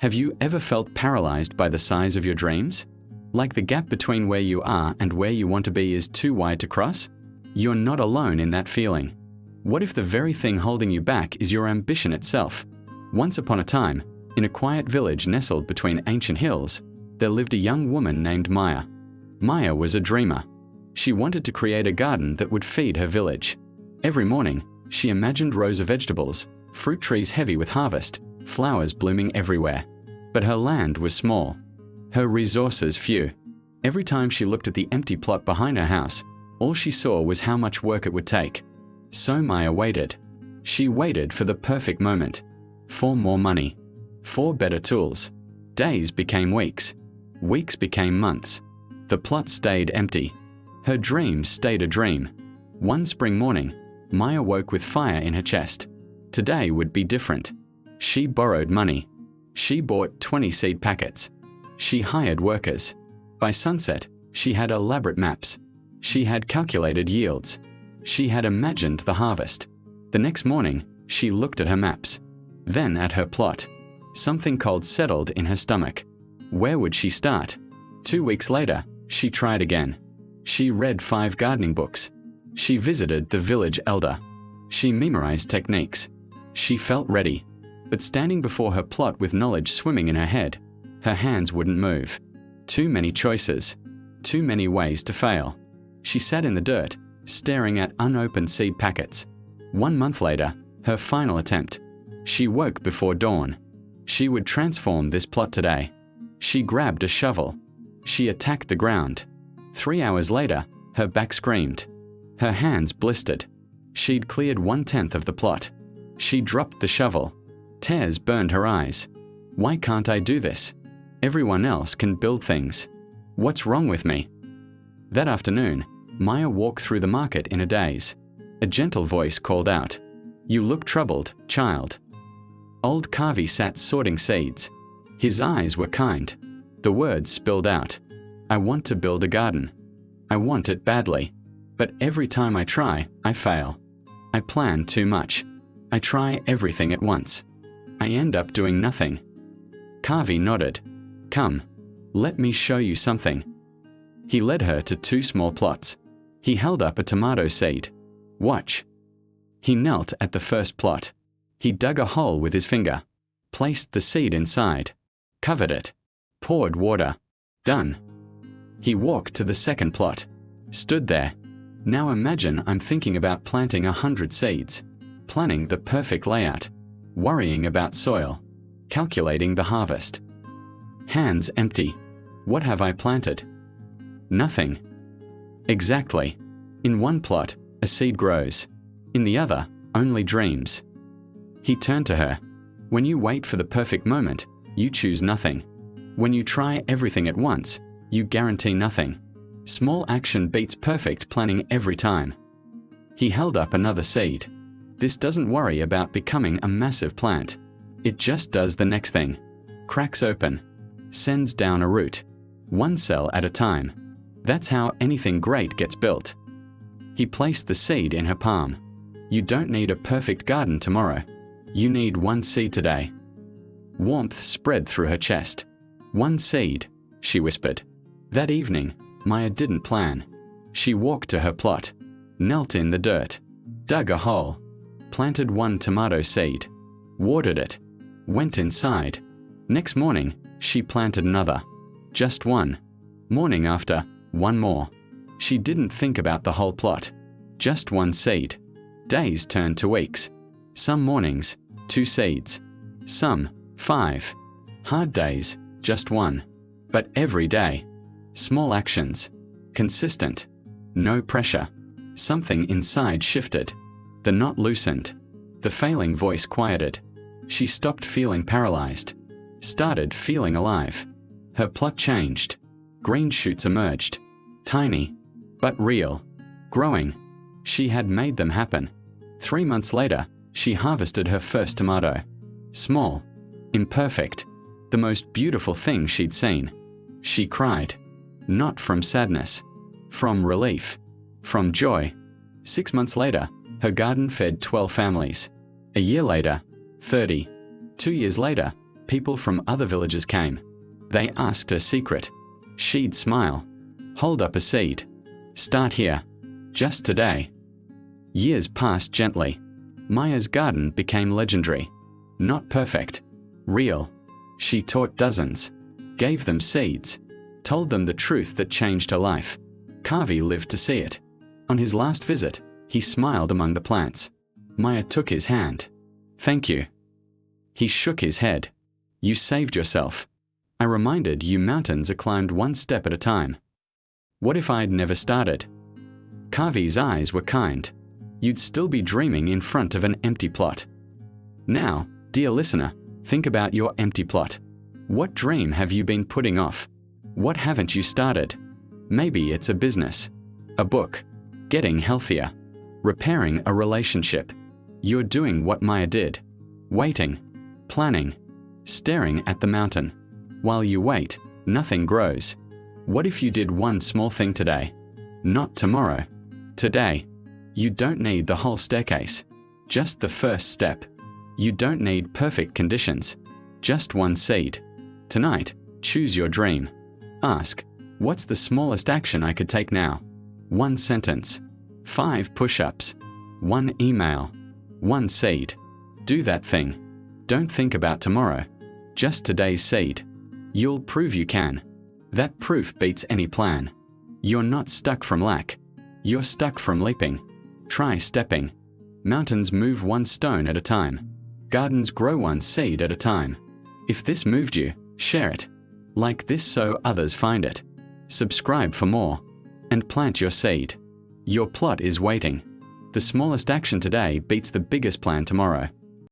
Have you ever felt paralyzed by the size of your dreams? Like the gap between where you are and where you want to be is too wide to cross? You're not alone in that feeling. What if the very thing holding you back is your ambition itself? Once upon a time, in a quiet village nestled between ancient hills, there lived a young woman named Maya. Maya was a dreamer. She wanted to create a garden that would feed her village. Every morning, she imagined rows of vegetables, fruit trees heavy with harvest, flowers blooming everywhere. But her land was small. Her resources few. Every time she looked at the empty plot behind her house, all she saw was how much work it would take. So Maya waited. She waited for the perfect moment. For more money. For better tools. Days became weeks. Weeks became months. The plot stayed empty. Her dream stayed a dream. One spring morning, Maya woke with fire in her chest. Today would be different. She borrowed money. She bought 20 seed packets. She hired workers. By sunset, she had elaborate maps. She had calculated yields. She had imagined the harvest. The next morning, she looked at her maps. Then at her plot. Something cold settled in her stomach. Where would she start? 2 weeks later, she tried again. She read 5 gardening books. She visited the village elder. She memorized techniques. She felt ready. But standing before her plot with knowledge swimming in her head, her hands wouldn't move. Too many choices. Too many ways to fail. She sat in the dirt, staring at unopened seed packets. 1 month later, her final attempt. She woke before dawn. She would transform this plot today. She grabbed a shovel. She attacked the ground. 3 hours later, her back screamed. Her hands blistered. She'd cleared 1/10 of the plot. She dropped the shovel. Tears burned her eyes. Why can't I do this? Everyone else can build things. What's wrong with me? That afternoon, Maya walked through the market in a daze. A gentle voice called out, "You look troubled, child." Old Kavi sat sorting seeds. His eyes were kind. The words spilled out. "I want to build a garden. I want it badly. But every time I try, I fail. I plan too much. I try everything at once. I end up doing nothing." Kavi nodded. "Come, let me show you something." He led her to 2 small plots. He held up a tomato seed. "Watch." He knelt at the first plot. He dug a hole with his finger, placed the seed inside, covered it, poured water. Done. He walked to the second plot, stood there. "Now imagine I'm thinking about planting 100 seeds, planning the perfect layout, worrying about soil, calculating the harvest. Hands empty. What have I planted? Nothing." Exactly. In one plot, a seed grows. In the other, only dreams. He turned to her. When you wait for the perfect moment, you choose nothing. When you try everything at once, you guarantee nothing. Small action beats perfect planning every time. He held up another seed. This doesn't worry about becoming a massive plant. It just does the next thing. Cracks open. Sends down a root. 1 cell at a time. That's how anything great gets built. He placed the seed in her palm. You don't need a perfect garden tomorrow. You need 1 seed today. Warmth spread through her chest. 1 seed, she whispered. That evening, Maya didn't plan. She walked to her plot, knelt in the dirt, dug a hole, planted 1 tomato seed, watered it, went inside. Next morning, she planted another. Just 1. Morning after, 1 more. She didn't think about the whole plot. Just 1 seed. Days turned to weeks. Some mornings, 2 seeds. Some, 5. Hard days, just 1. But every day. Small actions. Consistent. No pressure. Something inside shifted. The knot loosened. The failing voice quieted. She stopped feeling paralyzed. Started feeling alive. Her plot changed. Green shoots emerged. Tiny, but real. Growing. She had made them happen. 3 months later, she harvested her first tomato. Small. Imperfect. The most beautiful thing she'd seen. She cried. Not from sadness. From relief. From joy. 6 months later, her garden fed 12 families. A year later, 30. 2 years later, People from other villages came. They asked her secret. She'd smile. Hold up a seed. Start here. Just today. Years passed gently. Maya's garden became legendary. Not perfect. Real. She taught dozens. Gave them seeds. Told them the truth that changed her life. Kavi lived to see it. On his last visit, he smiled among the plants. Maya took his hand. Thank you. He shook his head. You saved yourself. I reminded you mountains are climbed one step at a time. What if I'd never started? Kavi's eyes were kind. You'd still be dreaming in front of an empty plot. Now, dear listener, think about your empty plot. What dream have you been putting off? What haven't you started? Maybe it's a business, a book, getting healthier, repairing a relationship. You're doing what Maya did. Waiting, planning, staring at the mountain. While you wait, nothing grows. What if you did one small thing today? Not tomorrow. Today. You don't need the whole staircase. Just the first step. You don't need perfect conditions. Just one seed. Tonight, choose your dream. Ask, what's the smallest action I could take now? 1 sentence. 5 push-ups. 1 email. 1 seed. Do that thing. Don't think about tomorrow. Just today's seed. You'll prove you can. That proof beats any plan. You're not stuck from lack. You're stuck from leaping. Try stepping. Mountains move 1 stone at a time. Gardens grow 1 seed at a time. If this moved you, share it. Like this so others find it. Subscribe for more. And plant your seed. Your plot is waiting. The smallest action today beats the biggest plan tomorrow.